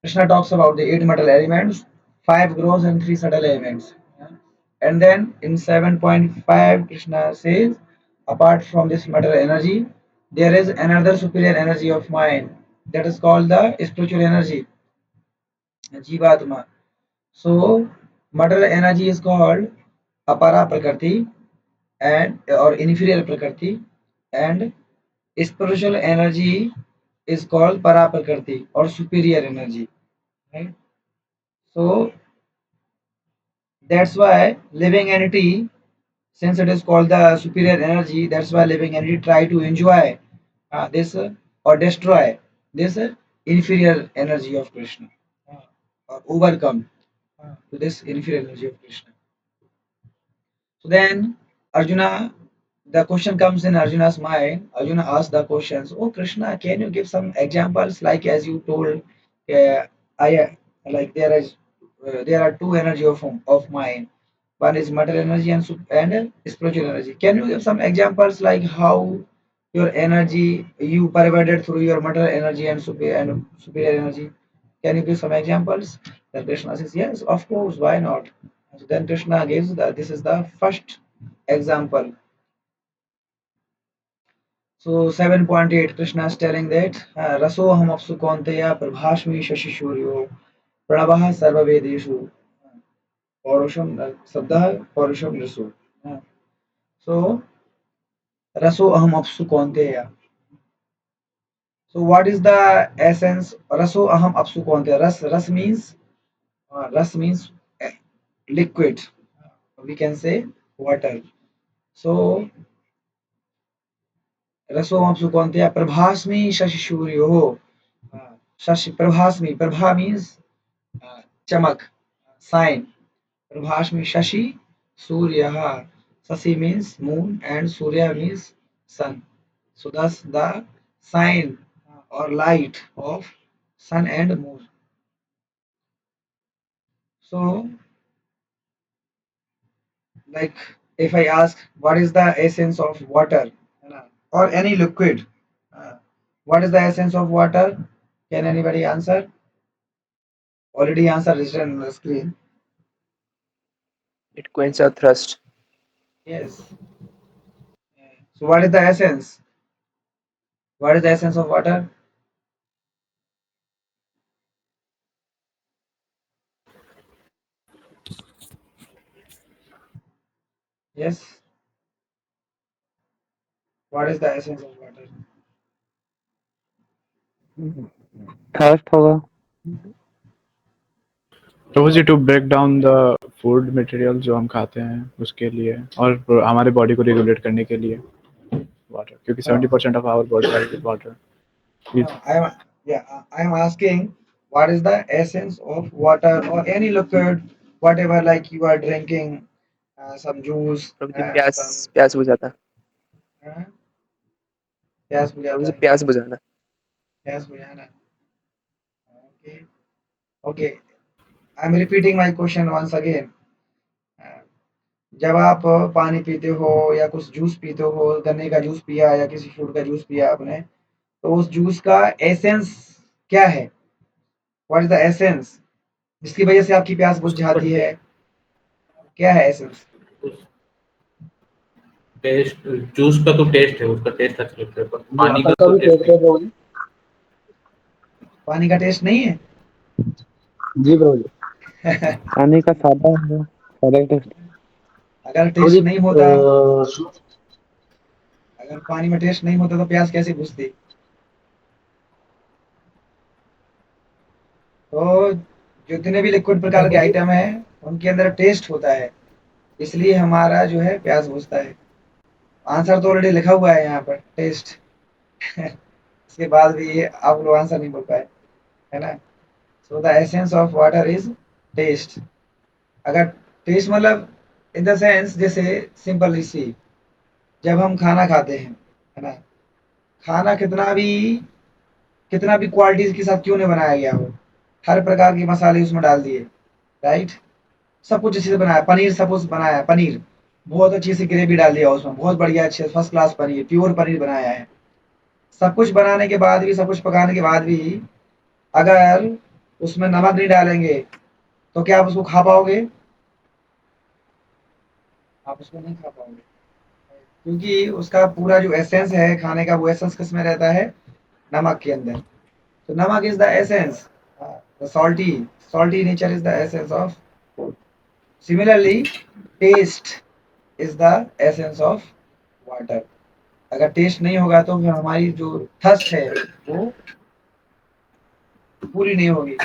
Krishna talks about the 8 metal elements, 5 gross and 3 subtle elements. And then in 7.5, Krishna says, apart from this metal energy, there is another superior energy of mind that is called the spiritual energy, Jivatma. So, metal energy is called Apara Prakriti and or inferior Prakriti, and spiritual energy is called Para Prakriti or superior energy. Right? So, that's why living entity, since it is called the superior energy, that's why living entity try to enjoy this or destroy this inferior energy of Krishna, or overcome to this inferior energy of Krishna. So then Arjuna, the question comes in Arjuna's mind. Arjuna asks the questions, "Oh Krishna, can you give some examples? Like as you told, I like there are two energy of mind. One is matter energy and spiritual energy. Can you give some examples like how your energy you pervaded through your matter energy and superior energy? Can you give some examples?" Then Krishna says, "Yes, of course. Why not?" So then Krishna gives this is the first example. So 7.8 Krishna is telling that Raso Aham Apsu Kaunteya Prabhashmi Shashi Shuryo Pranavah Sarvavedeshu Paurusham Sabda Paurusham Raso. So Raso Aham Apsu Kaunteya. So what is the essence? Raso Aham Apsu Kaunteya. Ras means liquid. We can say water. So रसोऽंशु कौन्तेय प्रभास्मि शशिसूर्योः shashi prabhasmi prabha means chamak sign prabhasmi shashi suryaha shashi means moon and surya means sun, so thus the sign or light of sun and moon. So like if I ask what is the essence of water or any liquid, uh, what is the essence of water, can anybody answer? Already answer is on the screen. It quenches our thirst. Yes. So what is the essence? What is the essence of water? Yes. What is the essence of water? Thirst होगा। प्रभु जी to break down the food material जो हम खाते हैं उसके लिए और हमारे बॉडी को रेगुलेट करने के लिए वाटर, क्योंकि No, 70% of our body is water. no. I am asking what is the essence of water or any liquid, whatever like you are drinking, some juice, प्रभु जी some प्यास बुझाता। uh, प्यास प्रभु बुझाता जी है, प्यास बुझाना। प्यास बुझाना. Okay. Okay. I am repeating my question once again. जब आप पानी पीते हो या कुछ जूस पीते हो, गन्ने का जूस पिया या किसी फ्रूट का जूस पिया आपने, तो उस जूस का एसेंस क्या है? व्हाट इज द एसेंस जिसकी वजह से आपकी प्यास बुझ उसका जाती है? क्या है एसेंस? टेस्ट, जूस का तो टेस्ट है, उसका टेस्ट अच्छा लगता है, पर पानी वाटर का का तो भी टेस्ट टेस्ट नहीं। है प्रभु जी। पानी का टेस्ट नहीं है? जी प्रभु जी। पानी का सादा है, सादा टेस्ट। अगर प्रभु जी टेस्ट नहीं होता, अगर पानी में टेस्ट नहीं होता तो प्यास कैसे बुझती? तो जितने भी लिक्विड प्रकार के आइटम है उनके अंदर टेस्ट होता है, इसलिए हमारा जो है प्यास बुझता है. आंसर तो ऑलरेडी लिखा हुआ है यहाँ पर, टेस्ट. इसके बाद भी ये आप लोग आंसर नहीं बोल पाए, है ना? So the essence of water is taste. अगर टेस्ट मतलब इन द सेंस, जैसे सिंपल सी, जब हम खाना खाते हैं, है ना? खाना कितना भी क्वालिटीज के साथ क्यों नहीं बनाया गया हो, हर प्रकार के मसाले उसमें डाल दिए, राइट? सब कुछ अच्छे से बनाया, पनीर सपोज बनाया, पनीर बहुत अच्छी सी ग्रेवी डाल दिया उसमें, बहुत बढ़िया अच्छे first class paneer, pure paneer बनाया है. सब कुछ बनाने के बाद भी, सब कुछ पकाने के बाद भी, अगर उसमें नमक नहीं डालेंगे तो क्या आप उसको खा पाओगे? आप उसको नहीं खा पाओगे, क्योंकि उसका पूरा जो एसेंस है खाने का, वो एसेंस किसमें रहता है? नमक के अंदर। तो नमक is the essence, the salty nature is the essence of food. Similarly, taste is the essence of water. अगर टेस्ट नहीं होगा तो फिर हमारी जो थर्स्ट है वो पूरी नहीं होगी।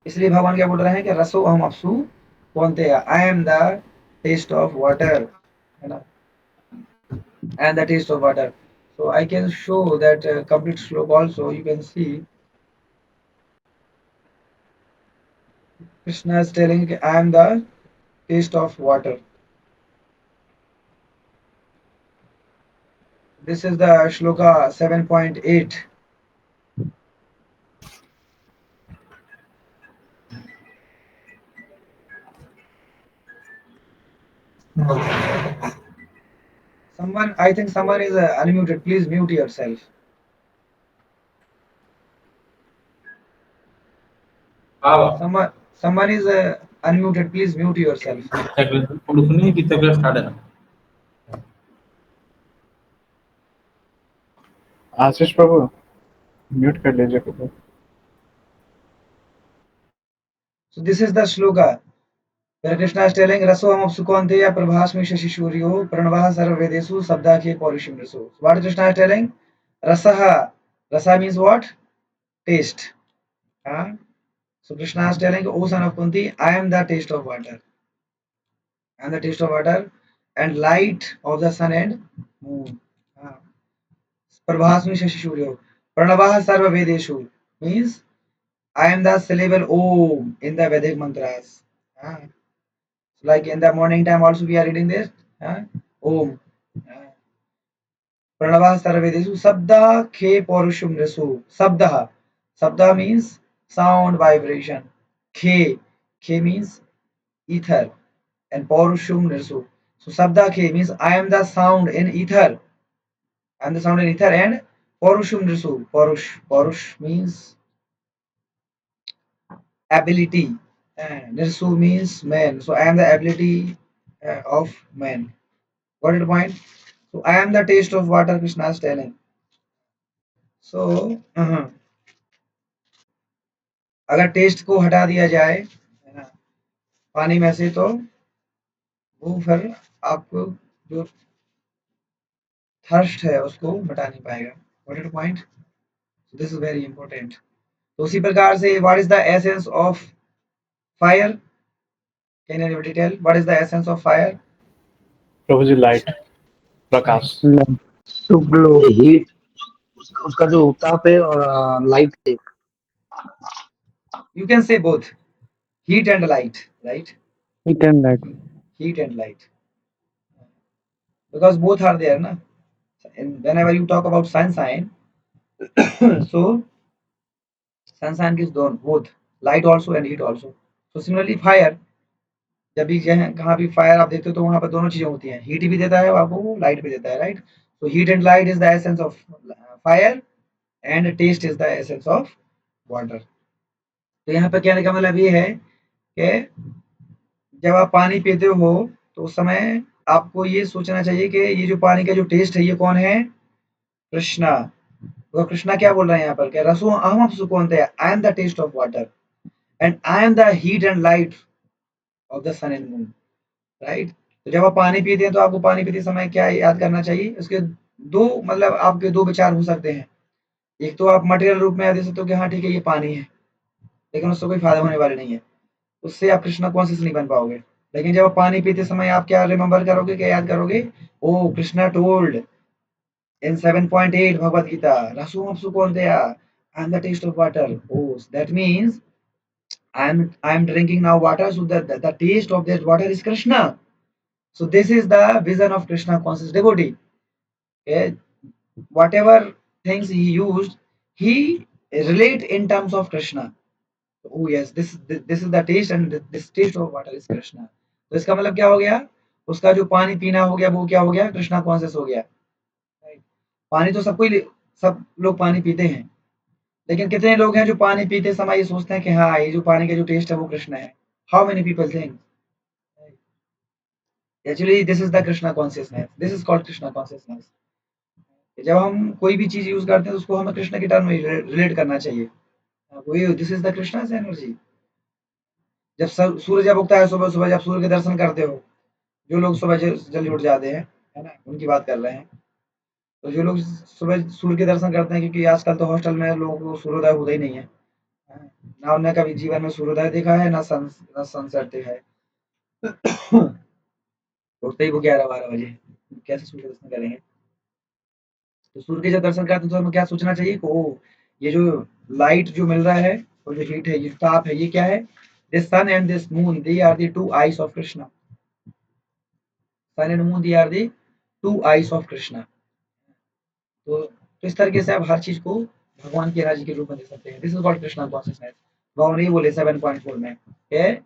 इसलिए भगवान क्या बोल रहे हैं कि रसो हम अपसु कौनते, I am the taste of water, है ना, and the taste of water. So I can show that complete slope also. You can see Krishna is telling I am the taste of water. This is the shloka 7.8. Someone, I think someone is unmuted. Please mute yourself. हाँ Someone is unmuted. Please mute yourself. कितना class start है ना? आशीष प्रभु mute कर लीजिए प्रभु। So this is the shloka where Krishna is telling Raso Ham Apsukonteya Prabhasmi Shashishuryo Pranavaha Sarvavedesu Sabdakhe Paurishim Raso. So what Krishna is telling? Rasaha. Rasa means what? Taste. Huh? So Krishna is telling, O son of Kunti, I am the taste of water. I am the taste of water and light of the sun and moon. Prabhasmi Shashishuryo. Pranavaha Sarvavedeshu means I am the syllable Om in the Vedic mantras. So like in the morning time also we are reading this. Om. Pranavaha Sarvavedeshu Sabda Khe Paurushum Rasu. Sabda. Sabda means sound, vibration. Khe. Khe means ether. And Paurushum Rasu. So Sabda Khe means I am the sound in ether. I am the sound in ether and Paurushum Rasu. Paurush means ability. Nirsu means man. So I am the ability of man. Got it point? So I am the taste of water, Krishna is telling. So अगर test को हटा दिया जाए, है ना, पानी में से, तो वो फिर आपको जो थर्स्ट है उसको मिटा नहीं पाएगा। Got it point? So this is very important. तो उसी प्रकार से what is the essence of fire? Can anybody tell what is the essence of fire? प्रभु जी लाइट, प्रकाश। टू ग्लो, हीट, उसका जो ताप है, और लाइट है। You can say both, heat and light, right? Heat and light. Heat and light, because both are there, na? And whenever you talk about sunshine, so sunshine gives both light also and heat also. So similarly fire, जब भी कहाँ भी fire आप देखते हो तो वहां पर दोनों चीजें होती हैं, हीट भी देता है आपको, लाइट भी देता है, right? So heat and light is the essence of fire and taste is the essence of water. तो यहाँ पे कहने का मतलब ये है कि जब आप पानी पीते हो तो उस समय आपको ये सोचना चाहिए कि ये जो पानी का जो टेस्ट है ये कौन है? कृष्णा। तो कृष्णा क्या बोल रहे हैं यहाँ पर? क्या रसो अहम अपसु कौनते, I am the taste of water and I am the heat and light of the sun and moon, right? तो जब आप पानी पीते हैं तो आपको पानी पीते समय क्या याद करना चाहिए? उसके दो मतलब आपके दो विचार हो सकते हैं। एक तो आप मटेरियल रूप में दे सकते हो कि हाँ ठीक है ये पानी है, लेकिन उससे कोई फायदा होने वाला नहीं है, उससे आप कृष्णा कॉन्शियस नहीं बन पाओगे। लेकिन जब आप पानी पीते समय आप क्या रिमेम्बर करोगे, क्या याद करोगे? ओ Krishna told in 7.8 Bhagavad Gita, Rasum Apsu Konteya, I am the taste of water. Oh, that means I am drinking now water, so that the taste of that water is Krishna. So this is the vision of Krishna conscious devotee. Okay? Whatever things he used, he relate in terms of Krishna. Oh yes, this is the taste and this taste of water is Krishna. तो इसका मतलब क्या हो गया? उसका जो पानी पीना हो गया वो क्या हो गया? कृष्णा कॉन्शियस हो गया। पानी तो सबको ही सब लोग पानी पीते हैं, लेकिन कितने लोग हैं जो पानी पीते समय ये सोचते हैं कि हाँ, ये जो पानी का जो टेस्ट है वो कृष्ण है। How many people think actually this is the Krishna consciousness, this is called Krishna consciousness. जब हम कोई भी चीज यूज करते हैं तो उसको हमें कृष्ण के टर्म में रिलेट करना चाहिए। वही this is the Krishna's energy. जब सूर्य जब उगता है सुबह सुबह, जब सूर्य के दर्शन करते हो, जो लोग सुबह जल्दी उठ जाते हैं, है ना, उनकी बात कर रहे हैं। तो जो लोग सुबह सूर्य के दर्शन करते हैं, क्योंकि आजकल तो हॉस्टल में लोगों को सूर्योदय होता ही नहीं है, ना उन्होंने कभी जीवन में सूर्योदय देखा है, ना सनसेट देखा है। उठते ही वो 11-12 बजे, कैसे सूर्य दर्शन करेंगे? तो सूर्य के जब दर्शन करते हैं तो हमें क्या सोचना चाहिए कि ओ, ये जो लाइट जो मिल रहा है और जो हीट है, ये ताप है, ये क्या है? This sun and this moon, they are the two eyes of Krishna. Sun and moon, they are the two eyes of Krishna. तो इस तरीके से आप हर चीज को भगवान की एनर्जी के रूप में देख सकते हैं। This is called Krishna consciousness. भगवान ने बोले 7.4 में है,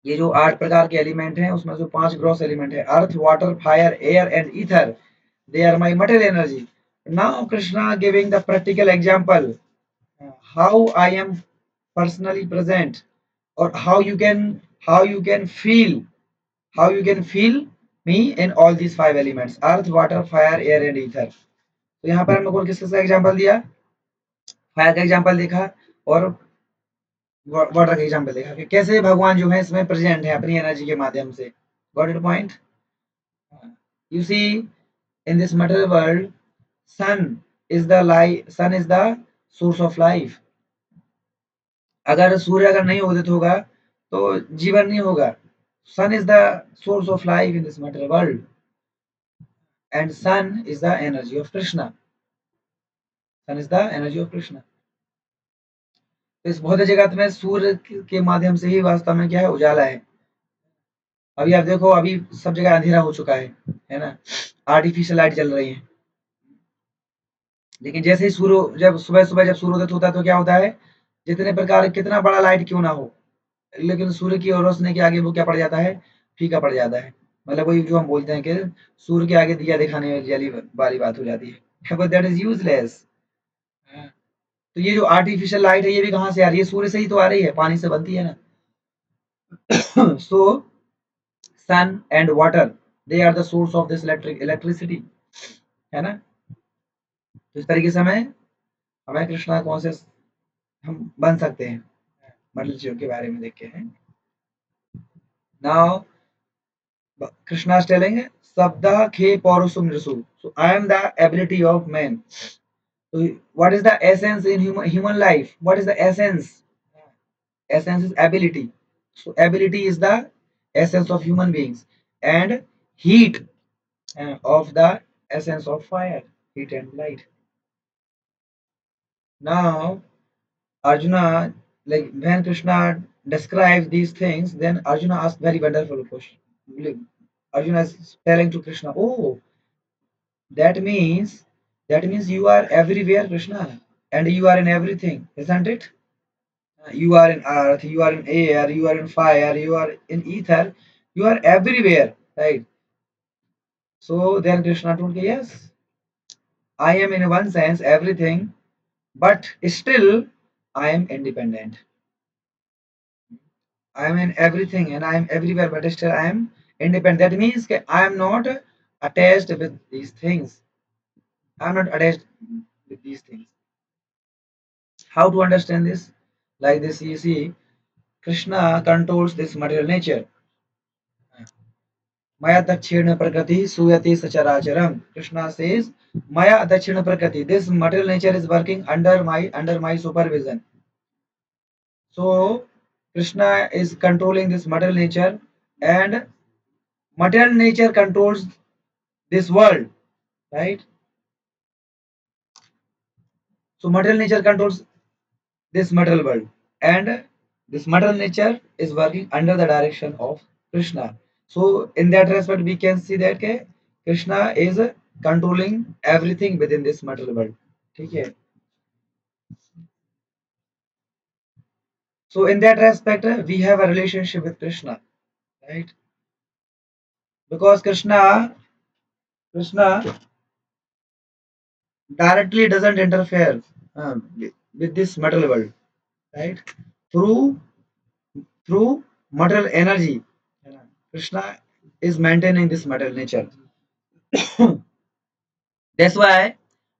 ये जो 8 प्रकार के एलिमेंट हैं उसमें जो 5 ग्रॉस एलिमेंट है, earth, water, fire, air and ether, they are my material energy. Now Krishna giving the practical example, how I am personally present, or how you can feel me in all these 5 elements, earth, water, fire, air and ether. तो यहाँ पर हमने कौन किसका example दिया? Fire का example देखा और वाटर का एग्जांपल देखा कि कैसे भगवान जो है इसमें प्रेजेंट है अपनी एनर्जी के माध्यम से। Got it point? You see, in this material world, sun is the source of life. अगर सूर्य अगर नहीं उदित होगा तो जीवन नहीं होगा। Sun is the source of life in this material world and sun is the energy of Krishna. Sun is the energy of Krishna. तो इस भौतिक जगत में सूर्य के माध्यम से ही वास्तव में क्या है? उजाला है। अभी आप देखो, अभी सब जगह अंधेरा हो चुका है ना, आर्टिफिशियल लाइट जल रही है। लेकिन जैसे ही सूर्य जब सुबह सुबह जब सूर्योदय होता है तो क्या होता है? जितने प्रकार कितना बड़ा लाइट क्यों ना हो, लेकिन सूर्य की रोशनी के आगे वो क्या पड़ जाता है? फीका पड़ जाता है। मतलब वही जो हम बोलते हैं कि सूर्य के आगे दिया दिखाने वाली वाली बात हो जाती है, बट दैट इज यूजलेस। तो ये जो आर्टिफिशियल लाइट है ये भी कहाँ से आ रही है? सूर्य से ही तो आ रही है, पानी से बनती है ना। So sun and water, they are the source of this electricity, है ना। तो इस तरीके से हमें हमें कृष्णा कॉन्शियस हम बन सकते हैं मतलब चीजों के बारे में देख के हैं। Now Krishna is telling Sabda Khe Paurusum Risu. So I am the ability of man. So what is the essence in human life? What is the essence? Essence is ability. So ability is the essence of human beings, and heat of the essence of fire, heat and light. Now Arjuna, like when Krishna describes these things, then Arjuna asks very wonderful question. Arjuna is telling to Krishna, oh, that means you are everywhere, Krishna, and you are in everything, isn't it? You are in earth, you are in air, you are in fire, you are in ether, you are everywhere, right? So then Krishna told, yes, I am in one sense everything, but still I am independent. I am in everything and I am everywhere, but still I am independent. That means that I am not attached with these things. I am not attached with these things. How to understand this? Like this, you see, Krishna controls this material nature. Maya Dakshina Prakriti Suyati Sacharacharam. Krishna says, Maya Dakshina Prakriti. This material nature is working under my supervision. So Krishna is controlling this material nature, and material nature controls this world, right? So material nature controls this material world, and this material nature is working under the direction of Krishna. So in that respect we can see that Krishna is controlling everything within this material world. Okay. So in that respect we have a relationship with Krishna, right? Because Krishna directly doesn't interfere with this material world, right? Through material energy, Krishna is maintaining this material nature. That's why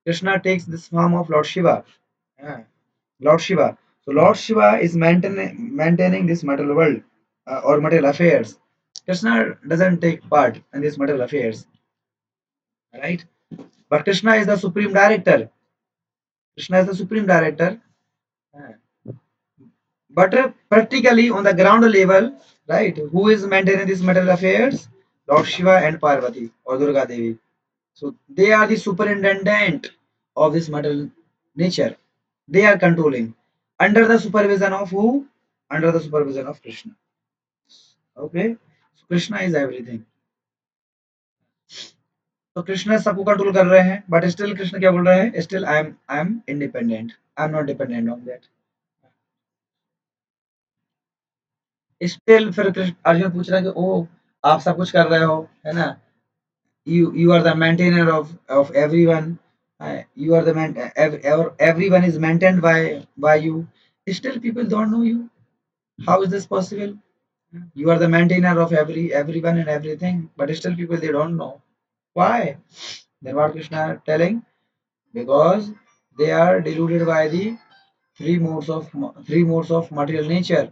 Krishna takes this form of Lord Shiva. Yeah, Lord Shiva. So Lord Shiva is maintaining this material world or material affairs. Krishna doesn't take part in these material affairs, right? But Krishna is the supreme director. Krishna is the supreme director. Uh, But practically on the ground level, right? Who is maintaining these material affairs? Lord Shiva and Parvati or Durga Devi. So they are the superintendent of this material nature. They are controlling under the supervision of who? Under the supervision of Krishna. Okay, so Krishna is everything. तो कृष्ण सबको control कर रहे हैं but still Krishna क्या बोल रहे हैं still I am independent I am not dependent on that still फिर अर्जुन पूछ रहा है कि ओ आप सब कुछ कर रहे हो है ना you are the maintainer of everyone you are the everyone is maintained by you still people don't know you how is this possible you are the maintainer of everyone and everything but still people they don't know why then what Krishna telling because they are deluded by the three modes of material nature.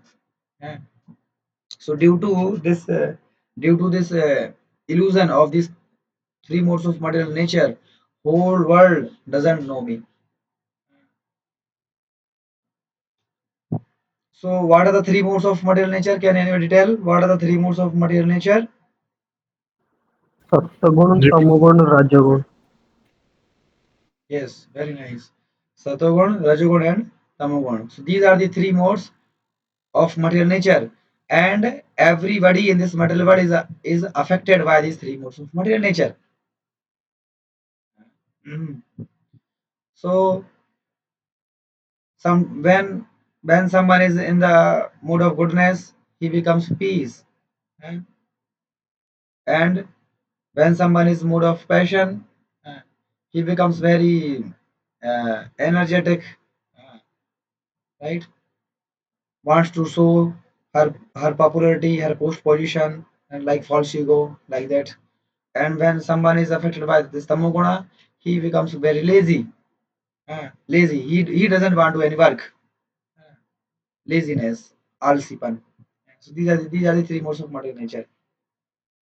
Yeah. So due to this illusion of these three modes of material nature, whole world doesn't know me. So what are the three modes of material nature? Can anybody tell? What are the three modes of material nature? सत्वगुण, Repeat. तमोगुण, रजोगुण. Yes, very nice. Satogun, Rajogun, and Tamogun. So these are the three modes of material nature, and everybody in this material world is affected by these three modes of material nature. Mhm. So some when someone is in the mood of goodness, he becomes peace, eh? And when someone is mood of passion, eh, he becomes very energetic, uh, right? Wants to show her popularity, her post position, and like false ego, like that. And when someone is affected by this tamoguna, he becomes very lazy. Lazy. He doesn't want to do any work. Laziness, alsipan. So these are the three modes of material nature.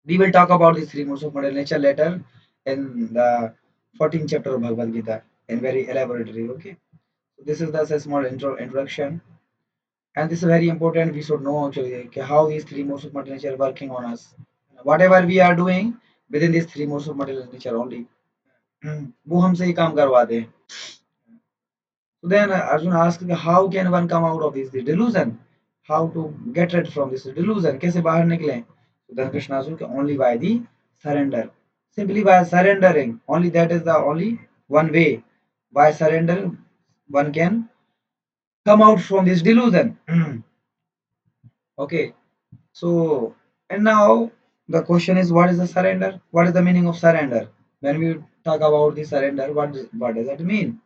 We will talk about these three modes of material nature later in the 14th chapter of Bhagavad Gita in very elaborately. Okay. So this is the small introduction, and this is very important. We should know actually how these three modes of material nature are working on us. Whatever we are doing within these three modes of material nature only, वो हमसे ही काम करवाते हैं. So then Arjun asked, how can one come out of this delusion? How to get rid from this delusion? कैसे बाहर निकलें? So then Krishna asked, only by the surrender. Simply by surrendering. Only that is the only one way. By surrender, one can come out from this delusion. Okay. So and now the question is, what is the surrender? What is the meaning of surrender? When we talk about the surrender, what does that mean?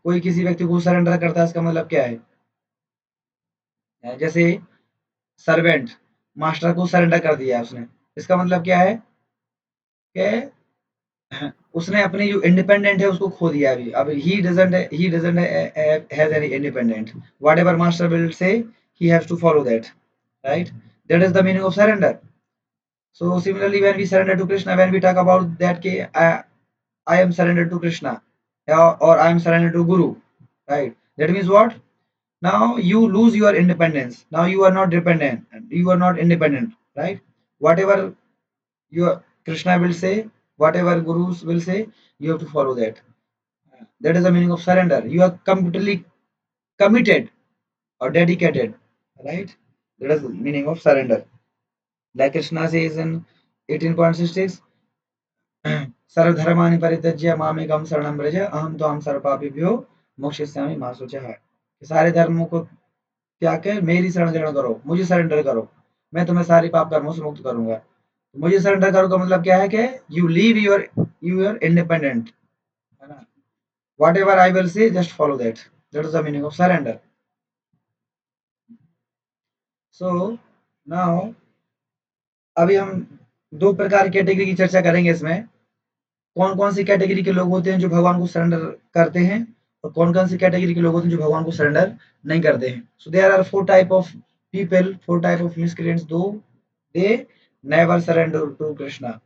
कोई किसी व्यक्ति को surrender करता है इसका मतलब क्या है जैसे सर्वेंट मास्टर को सरेंडर कर दिया उसने इसका मतलब क्या है कि उसने अपनी जो इंडिपेंडेंट है उसको खो दिया अभी अब he doesn't has any independent whatever master will say he has to follow that right that is the meaning of surrender so similarly when we surrender to Krishna when we talk about that ke I am surrendered to Krishna or I am surrendered to Guru right that means what now you lose your independence now you are not dependent you are not independent right whatever your Krishna will say whatever gurus will say you have to follow that that is the meaning of surrender you are completely committed or dedicated right that is the meaning of surrender like Krishna says in 18.66 सर्वधर्माणि परित्यज्य मामेकं शरणं व्रज अहम त्वां सर्वपापेभ्यो मोक्षयिष्यामि मा शुचः सारे धर्मों को त्याग कर मेरी शरण ग्रहण करो मुझे सरेंडर करो मैं तुम्हें सारी पाप कर्मों से मुक्त करूंगा मुझे सरेंडर करो का मतलब क्या है कि यू लीव योर इंडिपेंडेंट है ना whatever I will say, just follow that. That is the meaning of surrender. So now अभी हम दो प्रकार की कैटेगरी की चर्चा करेंगे इसमें। कौन कौन सी कैटेगरी के लोग होते हैं जो भगवान को सरेंडर करते हैं और कौन कौन सी कैटेगरी के लोग होते हैं जो भगवान को सरेंडर नहीं करते हैं। So there are 4 type of people, 4 type of miscreants though they never surrender to Krishna.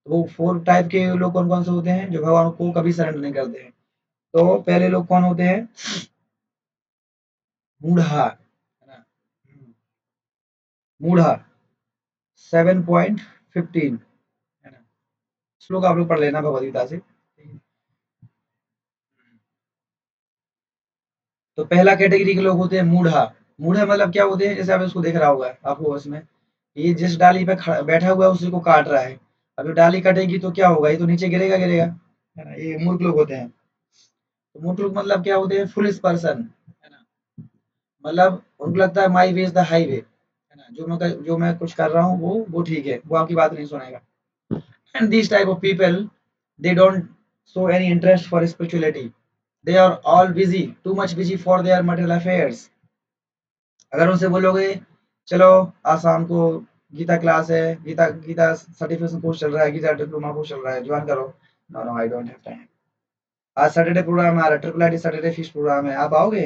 वो 4 टाइप के लोग कौन कौन से होते हैं जो भगवान को कभी सरेंडर नहीं करते हैं। तो पहले लोग कौन होते हैं? मूढ़ा, है ना? मूढ़ा 7.15, है ना? श्लोक आप लोग पढ़ लेना भगवद गीता से। तो पहला कैटेगरी के लोग होते हैं मूढ़ा। मूढ़ा मतलब क्या होते हैं? जैसे आप इसको देख रहा होगा आपको उसमें, ये जिस डाली पे बैठा हुआ है उसी को काट रहा है। अब ये डाली कटेगी तो क्या होगा? ये तो नीचे गिरेगा गिरेगा, है ना? ये मूर्ख लोग होते हैं। तो मूर्ख लोग मतलब क्या होते हैं? फुलिश पर्सन, है ना? मतलब उनको लगता है माई वे इज द हाईवे, है ना? जो मैं कुछ कर रहा हूँ वो ठीक है, वो आपकी बात नहीं सुनेगा। And this type of people they don't show any interest for spirituality. They are all busy, too much busy for their material affairs. अगर उनसे बोलोगे चलो आज शाम को गीता क्लास है, गीता गीता सर्टिफिकेशन कोर्स चल रहा है, गीता डिप्लोमा कोर्स चल रहा है, ज्वाइन करो। No no, I don't have time. आज सैटरडे प्रोग्राम है, triple IT Saturday fish program है, आप आओगे?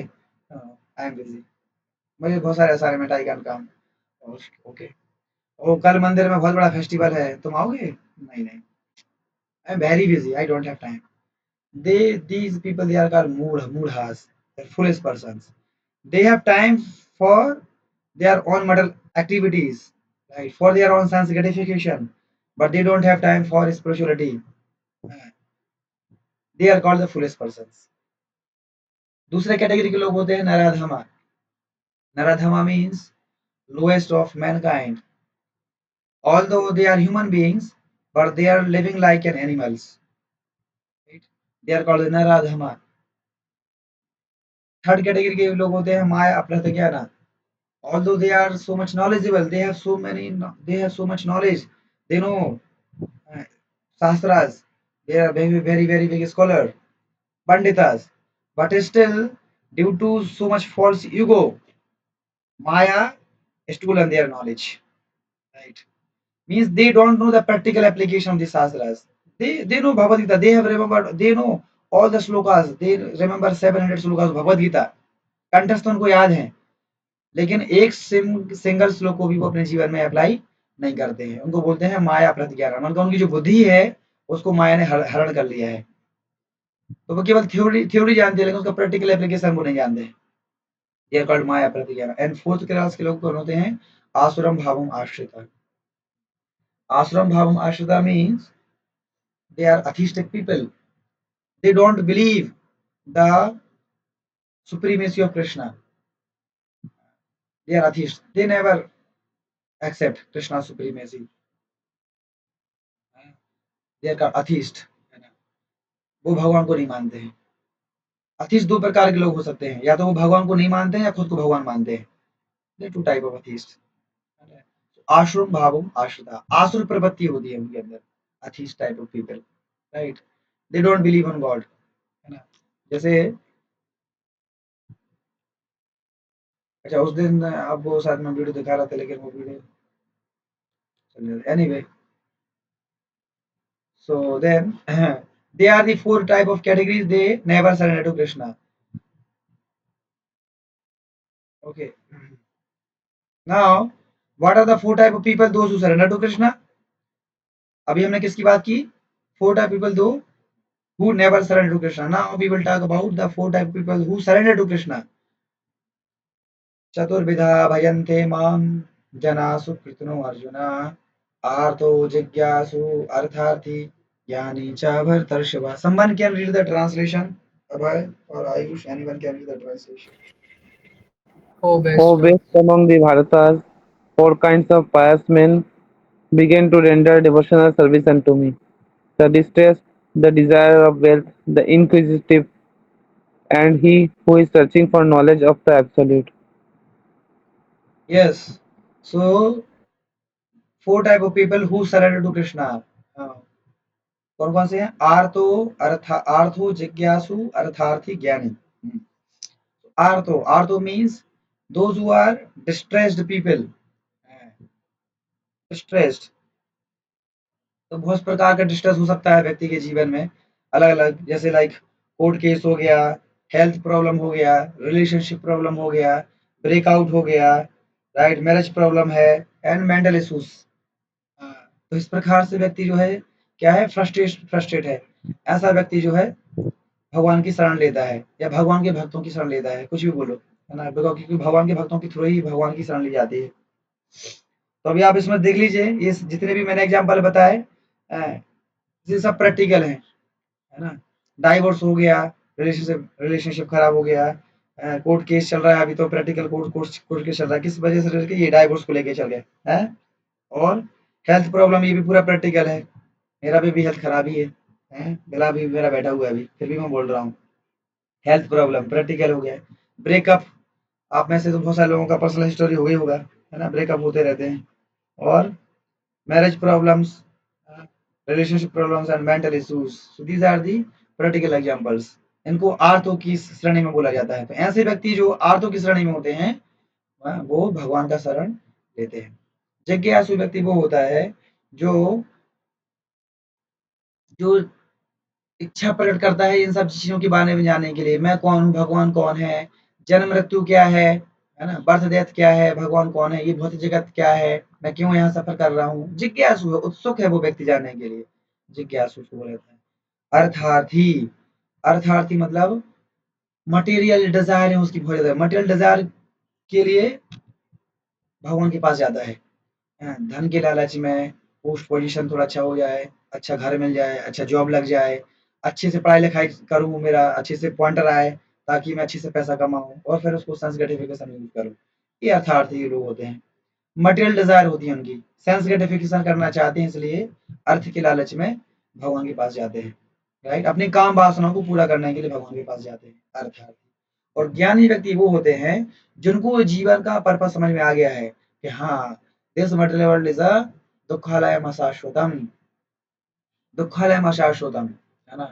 आई एम बिजी, मुझे बहुत सारे असाइनमेंट आई काम काम। ओके, ओ कल मंदिर में बहुत बड़ा फेस्टिवल है, तुम आओगे? नहीं नहीं, I am very busy, I don't have time. These people, they are called mudhas. They're foolish persons. They have time for their own material activities, right? For their own sense gratification, but they don't have time for spirituality. Uh, They are called the foolish persons. दूसरे category के लोग होते हैं नराधमा। नराधमा means lowest of mankind. Although they are human beings, but they are living like an animals. Right? They are called the naradhama. Third category के लोग होते हैं माया अप्रत्यज्ञाना। Although they are so much knowledgeable, they have so much knowledge, they know uh, shastras, they are very big scholar, panditas, but still due to so much false ego, maya stolen their knowledge, right? Means they don't know the practical application of the shastras. They know Bhagavad Gita, they have remembered, they know all the slokas, they remember 700 slokas of Bhagavad Gita, कंठस्थ उनको याद है, लेकिन एक single श्लोक को भी वो अपने जीवन में अप्लाई नहीं करते हैं। उनको बोलते हैं माया प्रतिज्ञान, मतलब उनकी जो बुद्धि है उसको माया ने हरण कर लिया है। तो वो केवल थ्योरी जानते हैं, लेकिन उसका प्रैक्टिकल एप्लीकेशन वो नहीं जानते। दे आर कॉल्ड माया प्रतिज्ञान। एंड फोर्थ क्लास के लोग कौन होते हैं? आसुरम भावम आश्रिता। आसुरम भावम आश्रिता means they are atheistic people. They don't believe the supremacy of Krishna. They are atheist, they never accept Krishna supremacy. They are atheist, है ना? वो भगवान को नहीं मानते हैं। अथिस्ट दो प्रकार के लोग हो सकते हैं, या तो वो भगवान को नहीं मानते हैं या खुद को भगवान मानते हैं। Two type of atheist. आश्रम भावम आश्रिता, आसुर प्रवृत्ति होती है उनके अंदर, atheist type of people, right? They don't believe on god, है ना? जैसे अच्छा, उस दिन आपको साथ में वीडियो दिखा रहा था, लेकिन वो video anyway. So then they are the 4 type of categories, they never surrender to Krishna. Okay, now what are the 4 type of people? Those who surrender to Krishna. अभी हमने किसकी बात की? 4 type people दो who never surrender to Krishna. Now we will talk about the 4 type of people who surrender to Krishna. चतुर्विधा भजन्ते माम जनासु कृतनो अर्जुना, आर्तो जिज्ञासु अर्थार्थी ज्ञानी च भरतर्षभ. Someone can read the translation, Abhay or Ayush, anyone can read the translation. Oh, O best. best among the Bharatas, 4 kinds of pious men began to render devotional service unto me: the distressed, the desire of wealth, the inquisitive, and he who is searching for knowledge of the Absolute. Yes, so 4 type of people who surrender to Krishna. Uh, कौन-कौन से हैं? Ortho जिज्ञासु, अर्थार्थी, ज्ञानी। आर्थो means those who are distressed people, distressed. तो बहुत प्रकार का डिस्ट्रेस हो सकता है व्यक्ति के जीवन में, अलग-अलग, जैसे लाइक कोर्ट केस हो गया, हेल्थ प्रॉब्लम हो गया, रिलेशनशिप प्रॉब्लम हो गया, ब्रेकआउट हो गया, राइट, मैरिज प्रॉब्लम है एंड मेंटल इश्यूज। तो इस प्रकार से व्यक्ति जो है क्या है, फ्रस्ट्रेट है। ऐसा व्यक्ति जो है भगवान की शरण लेता है या भगवान के भक्तों की शरण लेता है, कुछ भी बोलो, है ना, क्योंकि भगवान के भक्तों के थ्रू ही भगवान की शरण ली जाती है। तो अभी आप इसमें देख लीजिए, ये जितने भी मैंने एग्जाम्पल बताए ये सब प्रैक्टिकल है ना। डाइवोर्स हो गया, रिलेशनशिप रिलेशनशिप खराब हो गया, कोर्ट केस चल रहा है अभी, तो प्रैक्टिकल कोर्ट केस चल रहा है, किस वजह से चल के, ये डाइवोर्स को लेके चल गए हैं। और हेल्थ प्रॉब्लम, ये भी पूरा प्रैक्टिकल है, मेरा भी हेल्थ खराब ही है, गला भी मेरा बैठा हुआ है अभी, फिर भी मैं बोल रहा हूँ। हेल्थ प्रॉब्लम प्रैक्टिकल हो गया। ब्रेकअप, आप में से तो बहुत सारे लोगों का पर्सनल हिस्टोरी हो गई होगा, है ना, ब्रेकअप होते रहते हैं। और marriage problems, relationship problems and mental issues. So these are the practical examples. इनको आर्तों की श्रेणी में बोला जाता है। तो ऐसे व्यक्ति जो आर्तों की श्रेणी में होते हैं, वो भगवान का शरण लेते हैं। जिज्ञासु व्यक्ति वो होता है जो जो इच्छा प्रकट करता है इन सब चीजों के बारे में जानने के लिए। मैं कौन हूँ, भगवान कौन है, जन्म मृत्यु क्या है ना, बर्थ डेथ क्या है, भगवान कौन है, ये भौतिक जगत क्या है, मैं क्यों यहाँ सफर कर रहा हूँ। जिज्ञासु है, उत्सुक है वो व्यक्ति जानने के लिए, जिज्ञासु उसको बोला जाता है। अर्थार्थी, अर्थार्थी मतलब मटेरियल डिजायर है उसकी, बहुत ज्यादा मटेरियल डिजायर के लिए भगवान के पास जाता है। धन के लालच में, पोस्ट पोजीशन थोड़ा अच्छा हो जाए, अच्छा घर मिल जाए, अच्छा जॉब लग जाए, अच्छे से पढ़ाई लिखाई करूँ, मेरा अच्छे से पॉइंटर आए, ताकि मैं अच्छे से पैसा कमाऊँ और फिर उसको सेंस ग्रेटिफिकेशन यूज करूँ। ये अर्थार्थी लोग होते हैं। मटेरियल डिजायर होती है उनकी, सेंस ग्रेटिफिकेशन करना चाहते हैं, इसलिए अर्थ के लालच में भगवान के पास जाते हैं, राइट, अपनी काम वासनाओं को पूरा करने के लिए भगवान के पास जाते हैं, अर्थार्थी। और ज्ञानी व्यक्ति वो होते हैं जिनको जीवन का पर्पस समझ में आ गया है कि हाँ, this material world is a दुःखालयम अशाश्वतम, दुःखालयम अशाश्वतम, है ना,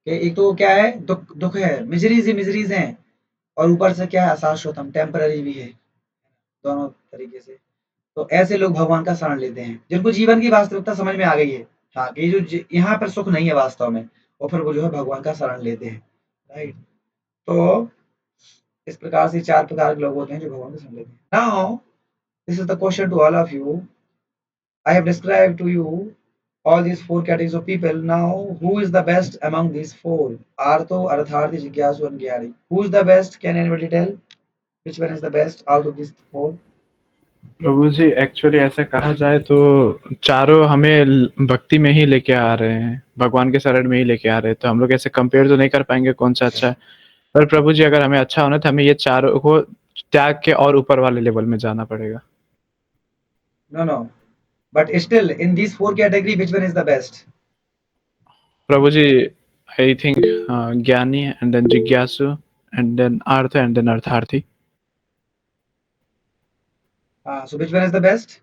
कि एक तो क्या है, दुख है, मिजरीज ही मिजरीज हैं, और ऊपर से क्या है, अशाश्वतम, टेम्पररी भी है, दोनों तरीके से। तो ऐसे लोग भगवान का शरण लेते हैं जिनको जीवन की वास्तविकता समझ में आ गई है, हाँ, कि जो यहाँ पर सुख नहीं है वास्तव में, और फिर वो जो है भगवान का शरण लेते हैं, राइट। तो इस प्रकार से 4 प्रकार के लोग होते हैं जो भगवान का शरण लेते हैं। Now this is the question to all of you. I have described to you all these 4 categories of people. Now, who is the best among these 4? Artho, Artharthi, Jigyasu and Gyari. Who is the best? Can anybody tell? Which one is the best out of these 4? प्रभु जी, actually ऐसा कहा जाए तो चारों हमें भक्ति में ही लेके आ रहे हैं, भगवान के शरण में ही लेके आ रहे हैं, तो हम लोग ऐसे कंपेयर तो नहीं कर पाएंगे कौन सा अच्छा है। पर प्रभु जी, अगर हमें अच्छा होना तो हमें ये चारों को त्याग के और ऊपर वाले लेवल में जाना पड़ेगा। No, no. But still, in these 4 category, which one is the best? प्रभु जी, आई थिंक ज्ञानी एंड देन जिज्ञासु एंड देन अर्थ एंड देन अर्थार्थी। So which one is the best?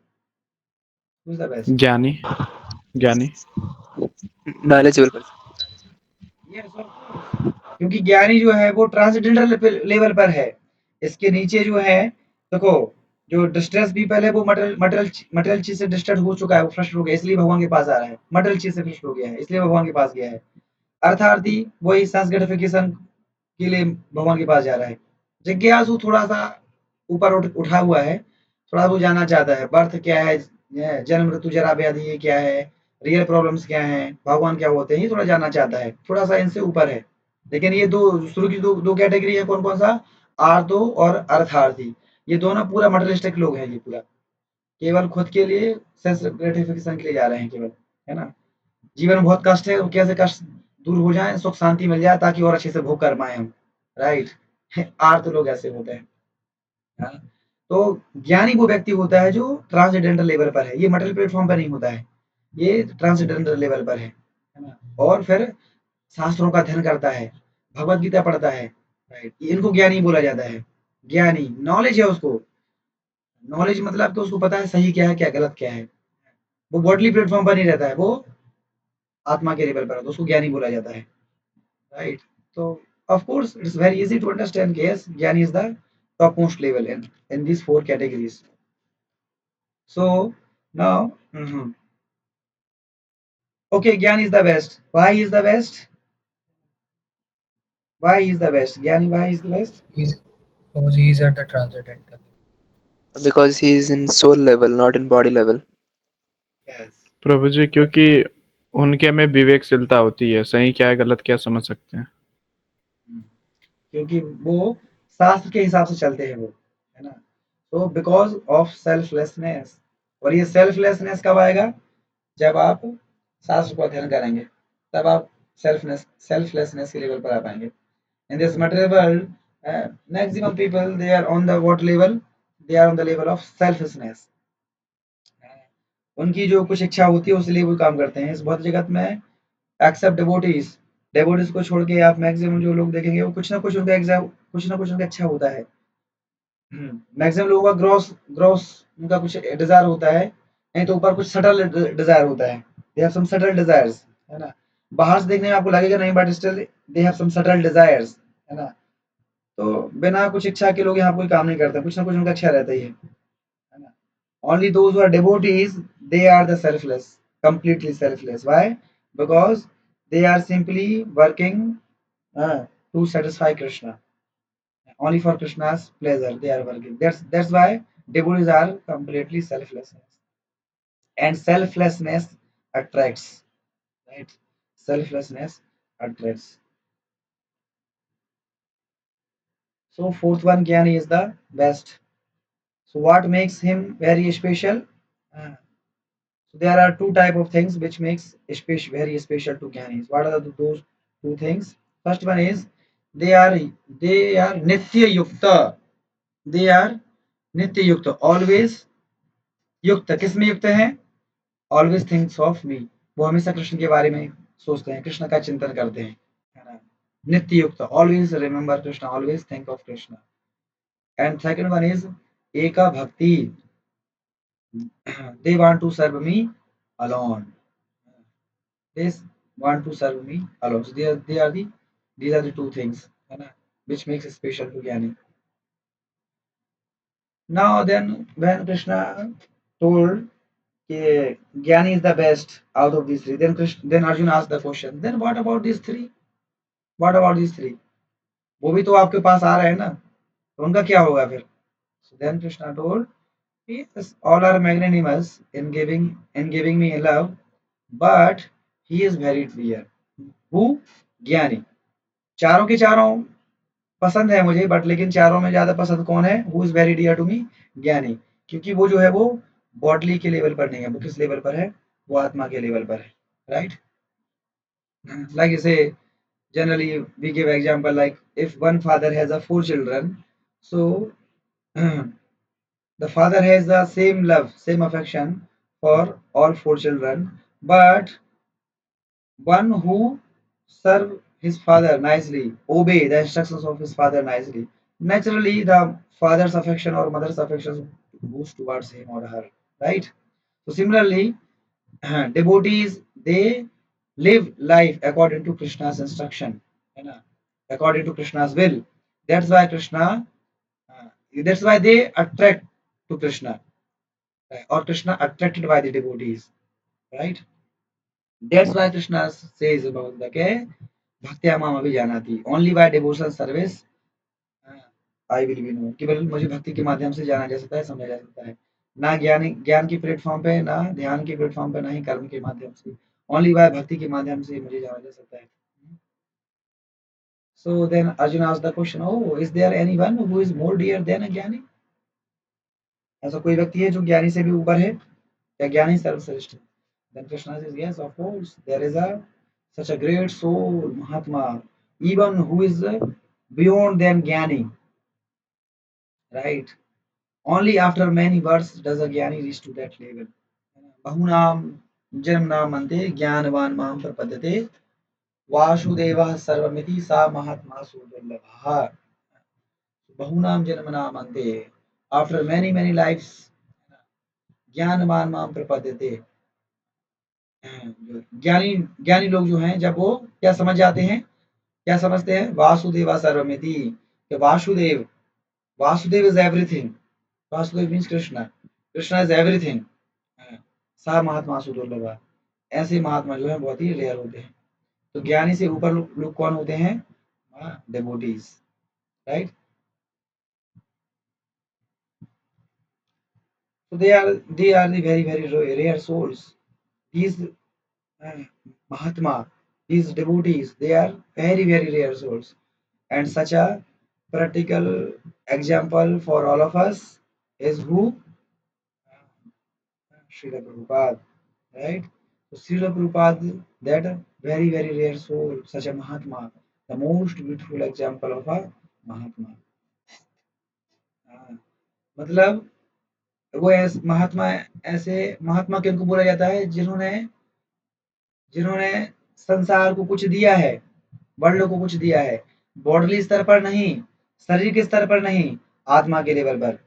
Who's the best? ज्ञानी, ज्ञानी। knowledgeable person. Yes, of course. क्योंकि ज्ञानी जो है वो ट्रांसजेंडर लेवल पर है। इसके नीचे जो है, देखो, जो डिस्ट्रेस पीपल है वो मटेरियल चीज से डिस्टर्ब हो चुका है, वो फ्रस्ट्रेट हो गया, इसलिए भगवान के पास आ रहा है। मटेरियल चीज से फ्रस्ट्रेट हो गया है, इसलिए भगवान के पास गया है। अर्थार्थी वही सेंस ग्रेटिफिकेशन के लिए भगवान के पास जा रहा है। जिज्ञासु थोड़ा सा ऊपर उठा हुआ है, थोड़ा वो जानना चाहता है, बर्थ क्या है, जन्म मृत्यु जरा व्याधि ये क्या है, रियल प्रॉब्लम्स क्या हैं, भगवान क्या होते हैं, ये थोड़ा जानना चाहता है, थोड़ा सा इनसे ऊपर है। लेकिन ये दो शुरू की दो कैटेगरी है, कौन कौन सा, आर्तो और अर्थार्थी, ये दोनों पूरा मटेरियलिस्टिक लोग हैं, ये पूरा केवल खुद के लिए सेंस ग्रेटिफिकेशन के लिए जा रहे हैं केवल, है ना। जीवन में बहुत कष्ट है, वो कैसे कष्ट दूर हो जाए, सुख शांति मिल जाए, ताकि और अच्छे से भोग कर पाए हम, राइट। आर्त लोग ऐसे होते हैं, हाँ? तो ज्ञानी वो व्यक्ति होता है जो ट्रांसजेंडर लेवल पर है, ये मटेरियल प्लेटफॉर्म पर नहीं होता है, ये ट्रांसजेंडर लेवल पर है ना। और फिर शास्त्रों का अध्ययन करता है, भगवत गीता पढ़ता है, राइट, इनको ज्ञानी बोला जाता है। ज्ञानी नॉलेज है उसको, नॉलेज मतलब कि उसको पता है सही क्या है, क्या गलत क्या है। वो बॉडली प्लेटफॉर्म पर नहीं रहता है, वो आत्मा के लेवल पर है तो उसको ज्ञानी बोला जाता है, राइट। तो of course it's very easy to understand कि यस ज्ञानी is the top most level in this four categories. So now okay, ज्ञानी is the best, why is the best, why is the best, ज्ञानी why is the best? He's because he's at the transcendental. Because he is in soul level, not in body level. यस, प्रभु जी, क्योंकि उनके में विवेकशीलता होती है, सही क्या है गलत क्या समझ सकते हैं। क्योंकि वो शास्त्र के हिसाब से चलते हैं वो, है ना। तो बिकॉज ऑफ सेल्फलेसनेस, और ये सेल्फलेसनेस कब आएगा? जब आप शास्त्र को अध्ययन करेंगे, तब आप सेल्फलेसनेस के लेवल पर आ पाएंगे। In this material world maximum people they are on the what level? They are on the level of selflessness. उनकी जो कुछ इच्छा होती है उसलिए वो काम करते हैं इस भौतिक जगत में। एक्सेप्ट डिवोटीज, डिवोटीज को छोड़ के आप मैक्सिमम जो लोग देखेंगे वो कुछ ना कुछ उनका कुछ ना कुछ उनका अच्छा होता है। मैक्सिमम लोगों का ग्रॉस ग्रॉस उनका कुछ डिजायर होता है, नहीं तो ऊपर कुछ सटल डिजायर होता है। They have some subtle desires, है ना। बाहर से देखने में आपको लगेगा नहीं, but still they have some subtle desires, है ना। तो बिना कुछ इच्छा के लोग यहाँ कोई काम नहीं करते, कुछ ना कुछ उनका अच्छा रहता ही है ना। Only those who are devotees, they are the selfless, completely selfless. Why? Because they are simply working to satisfy Krishna. Only for Krishna's pleasure they are working. That's why devotees are completely selfless, and selflessness attracts. Right? Selflessness attracts. So fourth one, Gyani is the best. So what makes him very special? Uh, So there are two type of things which makes very special to Gyanis. What are those two things? First one is they are nitya yukta. They are nitya yukta. Always युक्त, किसमें युक्त हैं? Always thinks of me. वो हमेशा कृष्ण के बारे में सोचते हैं, कृष्ण का चिंतन करते हैं, है ना। नित्य युक्त, always remember Krishna, always think of Krishna. And second one is eka bhakti. They want to serve me alone. They want to serve me alone. So these are the two things, है ना, which makes it special to Gyani. Now then, when Krishna told कि Gyani is the best out of these three, then Arjuna asked the question, then what about these three? What about these three? वो भी तो आपके पास आ रहे हैं ना, तो उनका क्या होगा फिर? So then Krishna told, yes, all are magnanimous in giving me love, but he is very clear. Who? Gyani. चारों के चारों पसंद है मुझे, बट लेकिन चारों में ज्यादा पसंद कौन है? Who is very dear to me? ज्ञानी। क्योंकि वो जो है वो बॉडली के लेवल पर नहीं है, वो किस लेवल पर है? वो आत्मा के लेवल पर है, राइट। लाइक इसे generally we give example like if one father has a four children, so the father has the same love, same affection for all four children, but one who serve his father nicely, obey the instructions of his father nicely, naturally the father's affection or mother's affection goes towards him or her, right? So similarly, devotees, they live life according to Krishna's instruction, you know, according to Krishna's will. That's why that's why they attract to Krishna, right? Or Krishna attracted by the devotees, right? That's why Krishna says about the ke भक्त्या माम अभिजानाति, only by devotional service I will be known. केवल मुझे भक्ति के माध्यम से जाना जा सकता है, समझा जा सकता है, ना ज्ञान की प्लेटफॉर्म पे, ना ध्यान की प्लेटफॉर्म पे, ना ही कर्म के माध्यम से। ओनली बाय भक्ति के माध्यम से मुझे जाना जा सकता है। So then Arjun asked the question, oh is there anyone who is more dear than a ज्ञानी? ऐसा कोई व्यक्ति है जो ज्ञानी से भी ऊपर है? क्या ज्ञानी सर्वश्रेष्ठ है? Then Krishna says, yes of course there is a such a great soul Mahatma, even who is beyond than Gyani, right? Only after many births does a Gyani reach to that level. Bahunam Janam Mante Gyanavan Mam Prapadate Vasudeva Sarvamiti Sa Mahatma Sudurlabha. Bahunam Janam Mante. After many lives, Gyanavan Mam Prapadate. जो ज्ञानी ज्ञानी लोग जो हैं जब वो क्या समझ जाते हैं, क्या समझते हैं, वासुदेवा सर्वमिति, कि Vasudev, Vasudev is everything, Vasudev means Krishna, Krishna is everything, सा महात्मा सुदुर्लभ, ऐसे महात्मा जो है बहुत ही रेयर होते हैं। तो ज्ञानी से ऊपर लोग कौन होते हैं, devotees, right. So they are the very very rare souls. These Mahatma, these devotees, they are very very rare souls, and such a practical example for all of us is who, Srila Prabhupada, right? So Srila Prabhupada, that very very rare soul, such a Mahatma, the most beautiful example of a Mahatma. मतलब वो महात्मा, ऐसे महात्मा किनको बोला जाता है, जिन्होंने जिन्होंने संसार को कुछ दिया है, वर्ल्ड को कुछ दिया है, बॉडली स्तर पर नहीं, शरीर के स्तर पर नहीं, आत्मा के लेवल पर।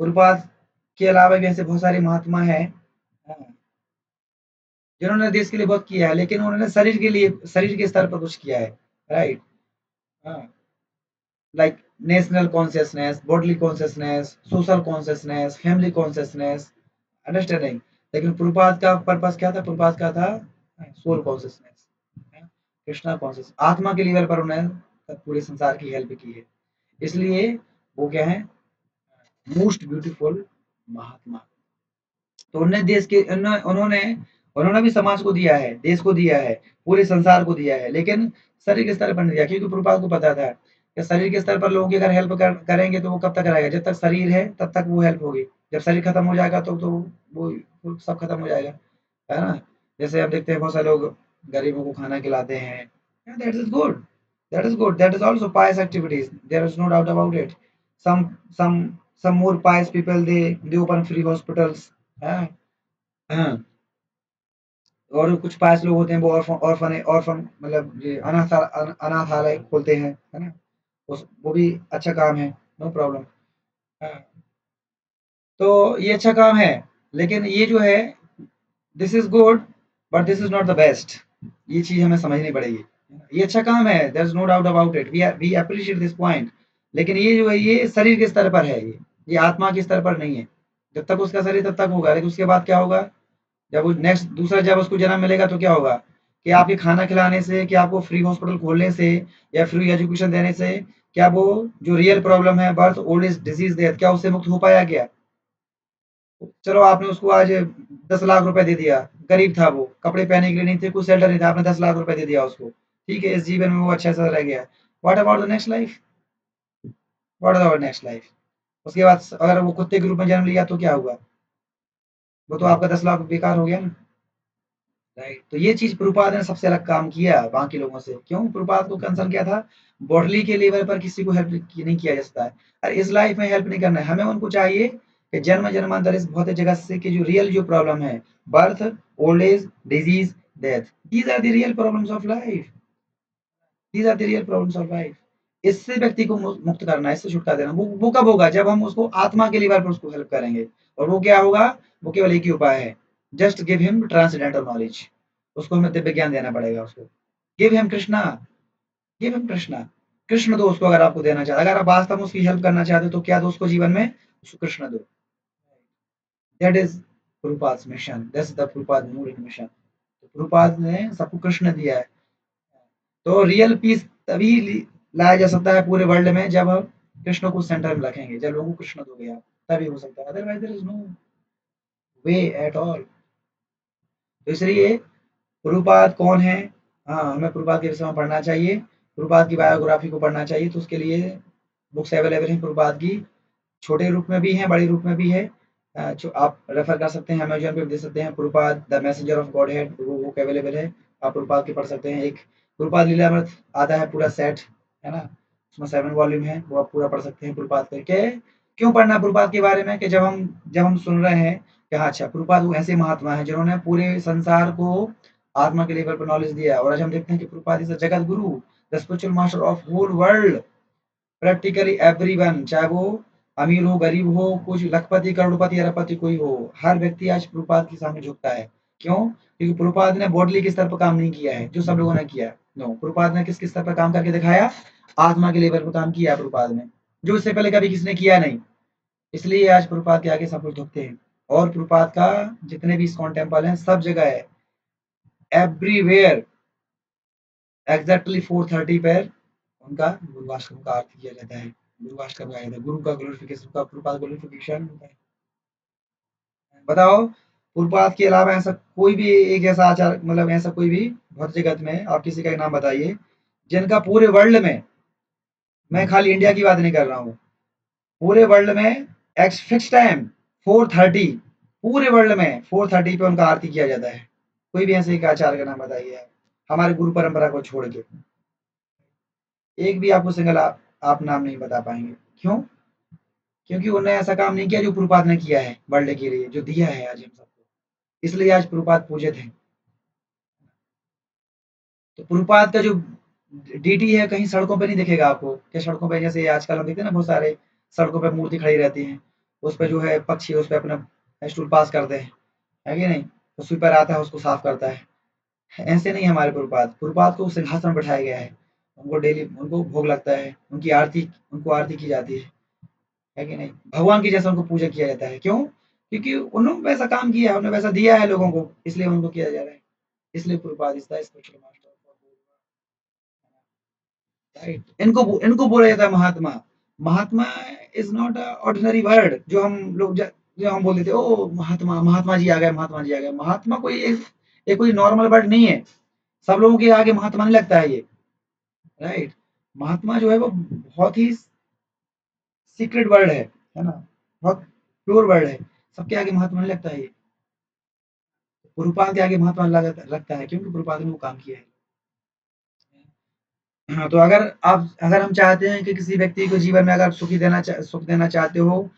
गुरुपाद के अलावा भी ऐसे बहुत सारे महात्मा हैं, जिन्होंने देश के लिए बहुत किया है, लेकिन उन्होंने शरीर के लिए, शरीर के स्तर पर कुछ किया है, right. Like national consciousness, bodily consciousness, social consciousness, family consciousness, understanding. लेकिन प्रभुपाद का पर्पस क्या था, प्रभुपाद का था सोल कॉन्शियसनेस, कृष्णा कॉन्शियस, आत्मा के लेवल पर उन्होंने पूरे संसार की हेल्प की है। इसलिए वो क्या है, मोस्ट ब्यूटीफुल महात्मा। तो उन्होंने देश के उन्होंने उन्होंने भी समाज को दिया है, देश को दिया है, पूरे संसार को दिया है, लेकिन शरीर के स्तर पर नहीं दिया, क्योंकि प्रभुपाद को पता था कि शरीर के स्तर पर लोगों की अगर हेल्प करेंगे तो वो कब तक रहेगा, जब तक शरीर है तब तक वो हेल्प होगी, जब शरीर खत्म हो जाएगा तो वो सब खत्म हो जाएगा, है ना। जैसे आप देखते हैं बहुत सारे लोग गरीबों को खाना खिलाते हैं, that is good, that is good, that is also pious activities, there is no doubt about it. some some some more pious people, they open free hospitals, हाँ, हाँ। और कुछ पास लोग होते हैं वो ऑर्फन मतलब ये अनाथालय खोलते हैं, है ना। वो भी अच्छा काम है, नो प्रॉब्लम। तो ये अच्छा काम है, लेकिन ये जो है, this is good, but this is not the best. ये चीज हमें समझनी पड़ेगी। ये अच्छा काम है, there is no doubt about it, we appreciate this point. लेकिन ये जो है, ये शरीर के स्तर पर है, ये आत्मा के स्तर पर नहीं है। जब तक उसका शरीर तब तक होगा, लेकिन उसके बाद क्या होगा, जब वो नेक्स्ट दूसरा जब उसको जन्म मिलेगा तो क्या होगा, कि आपके खाना खिलाने से, कि आपको फ्री हॉस्पिटल खोलने से, या फ्री एजुकेशन देने से, क्या वो जो रियल प्रॉब्लम है, birth, old age, disease, death, क्या उससे मुक्त हो पाया क्या। चलो आपने उसको आज 10 लाख रुपए दे दिया, गरीब था वो, कपड़े पहनने के लिए नहीं थे, कुछ शेल्टर नहीं था, आपने 10 लाख रुपए दे दिया उसको, ठीक है, इस जीवन में वो अच्छा सा रह गया। What about the next life, what about next life. उसके बाद अगर वो कुत्ते के रूप में जन्म लिया तो क्या हुआ, वो तो आपका 10 लाख बेकार हो गया ना, राइट। तो ये चीज प्रभुपाद ने सबसे अलग काम किया बाकी लोगों से। क्यों, प्रभुपाद को कंसर्न क्या था, बॉडली के लेवल पर किसी को हेल्प नहीं किया जा सकता है, और इस लाइफ में हेल्प नहीं करना है, हमें उनको चाहिए कि जन्म जन्मांतर इस भौतिक जगत से की जो रियल जो प्रॉब्लम है, birth, old age, disease, death, these are the real problems of life, these are the real problems of life. इससे व्यक्ति को मुक्त करना है, इससे छुटकारा देना। वो कब होगा, जब हम उसको आत्मा के लेवल पर उसको हेल्प करेंगे। और वो क्या होगा, वो केवल एक ही उपाय है, just give him transcendental knowledge. उसको हमें दिव्य ज्ञान देना पड़ेगा उसको। Give him Krishna, give him Krishna, Krishna दो उसको। अगर आपको देना चाहते, अगर आप वास्तव में उसकी हेल्प करना चाहते हो तो क्या दो उसको जीवन में, उसको कृष्ण दो। That is Prabhupada mission, that's the Prabhupada मूल मिशन। तो प्रभुपाद ने सबको कृष्ण दिया है। तो रियल पीस तभी लाया जा सकता है पूरे वर्ल्ड में, जब हम कृष्ण को सेंटर में रखेंगे, जब लोगों को कृष्ण दोगे आप, तभी हो सकता है, otherwise there is no way at all. तो इसलिए प्रभुपाद कौन है, हाँ, हमें प्रभुपाद के विषय में पढ़ना चाहिए, प्रभुपाद की बायोग्राफी को पढ़ना चाहिए। तो उसके लिए बुक्स अवेलेबल हैं प्रभुपाद की, छोटे रूप में भी हैं, बड़े रूप में भी है। जो आप रेफर कर सकते हैं, अमेजोन पे भी दे सकते हैं, Prabhupada the messenger of God head, वो बुक अवेलेबल है, आप प्रभुपाद की पढ़ सकते हैं। एक प्रभुपाद लीलामृत आता है पूरा सेट, है ना, उसमें 7 वॉल्यूम है, वो आप पूरा पढ़ सकते हैं प्रभुपाद करके। क्यों पढ़ना प्रभुपाद के बारे में, कि जब हम सुन रहे हैं कि हाँ अच्छा, प्रभुपाद वो ऐसे महात्मा है जिन्होंने पूरे संसार को आत्मा के लेवल पर नॉलेज दिया है। और आज हम देखते हैं कि प्रभुपाद इज द जगत गुरु, the spiritual master of whole world. Practically everyone, चाहे वो अमीर हो, गरीब हो, कुछ लखपति, करोड़पति, अरबपति कोई हो, हर व्यक्ति आज प्रभुपाद के सामने झुकता है। क्यों? क्योंकि प्रभुपाद ने बॉडली के स्तर पर काम नहीं किया है जो सब लोगों ने किया। नो, प्रभुपाद ने किस स्तर पर काम करके दिखाया? आत्मा के लेवल पर काम किया प्रभुपाद ने, जो इससे पहले कभी किसी ने किया नहीं। इसलिए आज प्रभुपाद के आगे सब लोग झुकते हैं। और प्रभुपाद का जितने भी इस्कॉन टेम्पल हैं सब जगह है, एवरीवेयर एग्जैक्टली 4:30 पर उनका गुरुवाष्टकम का आरती किया जाता है। गुरुवाष्टकम गाया जाता है, गुरु का ग्लोरिफिकेशन का, प्रभुपाद ग्लोरिफिकेशन होता है। बताओ, प्रभुपाद के अलावा ऐसा कोई भी एक ऐसा आचार, मतलब ऐसा कोई भी भौतिक जगत में आप किसी का एक नाम बताइए जिनका पूरे वर्ल्ड में, मैं खाली इंडिया की बात नहीं कर रहा हूँ, पूरे वर्ल्ड में एक्स फिक्स टाइम 4:30, पूरे वर्ल्ड में 4:30 पे उनका आरती किया जाता है। कोई भी ऐसे एक आचार्य का नाम बताइए आप, हमारे गुरु परंपरा को छोड़ के। एक भी आपको सिंगल आप नाम नहीं बता पाएंगे। क्यों? क्योंकि उन्होंने ऐसा काम नहीं किया जो प्रभुपाद ने किया है वर्ल्ड के लिए, जो दिया है आज हम सबको। इसलिए आज प्रभुपाद पूजित हैं। तो प्रभुपाद का जो डीटी है कहीं सड़कों पे नहीं दिखेगा आपको, कि सड़कों पे जैसे आजकल हम देखते हैं ना बहुत सारे सड़कों पे मूर्ति खड़ी रहती है, उस पे जो है पक्षी उस पे अपना स्टूल पास करते हैं, है कि नहीं? तो स्वीपर आता है उसको साफ करता है। ऐसे नहीं हमारे प्रभुपाद, प्रभुपाद को सिंहासन बैठाया गया है, उनको डेली उनको भोग लगता है, उनकी आरती, उनको आरती की जाती है कि नहीं? भगवान की जैसा उनको पूजा किया जाता है। क्यों? क्योंकि उन्होंने वैसा काम किया है, उन्होंने वैसा दिया है लोगों को, इसलिए उनको किया जा रहा है। इसलिए Prabhupada is the spiritual master. Right, इनको बोला जाता है महात्मा। Mahatma is not a ordinary word जो हम लोग जो हम बोल देते ओ महात्मा, महात्मा जी आ गए, महात्मा जी आ गए। महात्मा कोई एक कोई नॉर्मल वर्ड नहीं है, सब लोगों के आगे महात्मा नहीं लगता है ये। राइट, महात्मा जो है वो बहुत ही सीक्रेट वर्ड है ना, बहुत प्योर वर्ड है, सबके आगे महात्मा नहीं लगता है ये। गुरुपाद के आगे महात्मा लगता है, क्योंकि गुरुपाद ने वो काम किया है। हाँ, तो अगर हम चाहते हैं कि किसी व्यक्ति को जीवन में अगर सुख देना चाहते हो,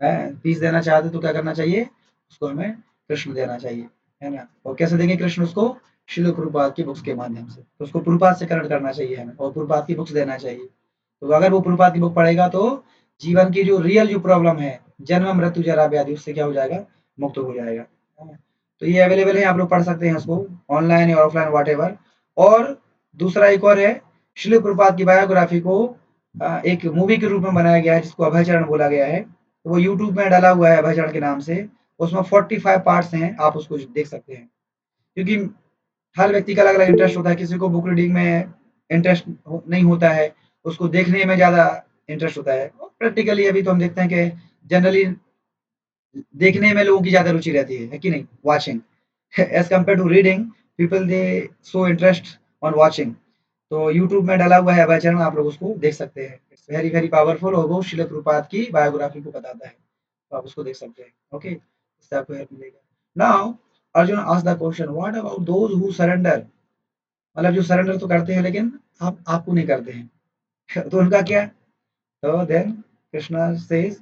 पीस देना चाहते हो, तो क्या करना चाहिए? उसको हमें कृष्ण देना चाहिए, है ना? और कैसे देंगे कृष्ण उसको? श्रील प्रभुपाद की बुक्स के माध्यम से। तो उसको प्रभुपाद से कनेक्ट करना चाहिए हमें, और प्रभुपाद की बुक्स देना चाहिए। तो अगर वो प्रभुपाद की बुक पढ़ेगा तो जीवन की जो रियल जो प्रॉब्लम है, जन्म मृत्यु जरा व्याधि, उससे क्या हो जाएगा? मुक्त हो जाएगा, है ना? तो ये अवेलेबल है, आप लोग पढ़ सकते हैं इसको, ऑनलाइन या ऑफलाइन व्हाटएवर। और दूसरा एक और है, श्रील प्रभुपाद की बायोग्राफी को एक मूवी के रूप में बनाया गया है, जिसको अभय चरण बोला गया है। तो वो यूट्यूब में डाला हुआ है अभय चरण के नाम से, उसमें 45 पार्ट्स हैं, आप उसको देख सकते हैं। क्योंकि हर व्यक्ति का अलग अलग इंटरेस्ट होता है, किसी को बुक रीडिंग में इंटरेस्ट नहीं होता है, उसको देखने में ज़्यादा इंटरेस्ट होता है। प्रैक्टिकली अभी तो हम देखते हैं कि जनरली देखने में लोगों की ज़्यादा रुचि रहती है कि नहीं? Watching as compare to reading, people they show interest on watching. तो यूट्यूब में डाला हुआ है अभय चरण, आप लोग उसको देख सकते हैं। इट्स वेरी वेरी पावरफुल, और वो श्रील प्रभुपाद की बायोग्राफी को बताता है, तो आप उसको देख सकते हैं। ओके, इससे आपको हेल्प मिलेगा। Now Arjun asked the question, what about those who surrender? मतलब जो सरेंडर तो करते हैं लेकिन आपको नहीं करते हैं तो उनका क्या? तो देन कृष्णा सेज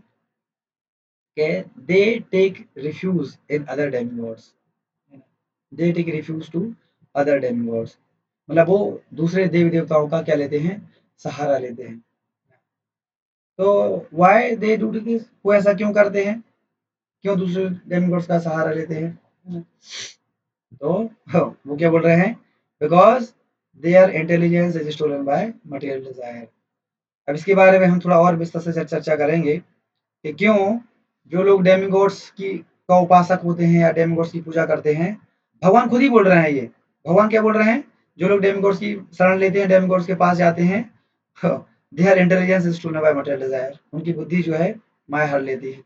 के they take refuge in other demigods, they take refuge to other demigods, मतलब वो दूसरे देवी देवताओं का क्या लेते हैं? सहारा लेते हैं। तो व्हाई दे डू दिस? वो ऐसा क्यों करते हैं? क्यों दूसरे डेमिगॉड्स का सहारा लेते हैं? तो वो क्या बोल रहे हैं? Because their intelligence is stolen by material desire. अब इसके बारे में हम थोड़ा और विस्तार से चर्चा करेंगे कि क्यों जो लोग डेमिगॉड्स की का उपासक होते हैं या डेमिगॉड्स की पूजा करते हैं, भगवान खुद ही बोल रहे हैं ये। भगवान क्या बोल रहे हैं? जो लोग डेमिगॉड्स की शरण लेते हैं, डेमिगॉड्स के पास जाते हैं, their intelligence is stolen by material desire, उनकी बुद्धि जो है माया हर लेती है।